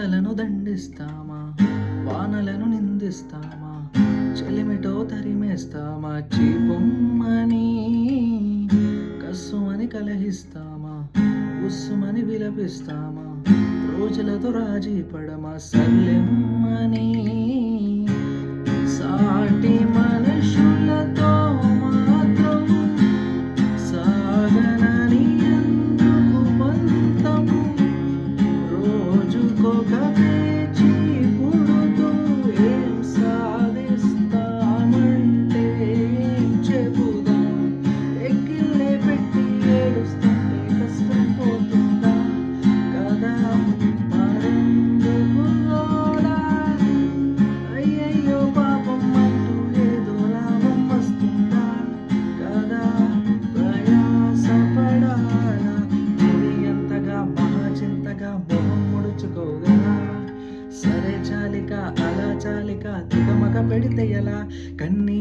ఎండలను దండిస్తామా, వానలను నిందిస్తామా, చెలిమిటో తరిమేస్తామా, చీపొమ్మని కస్సుమని కలహిస్తామా, ఉస్సుమని విలపిస్తామా, రోజులతో రాజీ పడమా, సల్లెమ్మని సాటి మనుషులతో మాత్రం సాగనని ఎందుకు పంతం, రోజుకొక పేచీ పుడుతూ ఏం సాధిస్తామంటే ఏం చెబుదాం, ఎక్కిల్లే పెట్టి ఏడుస్తుంటే కష్టం పోతుందా కదా, మరెందుకు గోల, అయ్యయ్యో పాపం అంటూ ఏదో లాభం వస్తుందా కదా, ప్రయాసపడాలా ఇది ఎంతగా మహాచింతగా మొహం ముడుచుకోగలా, సరే చాలిక అలా చాలిక తికమక పెడితే ఎలా, కన్నీ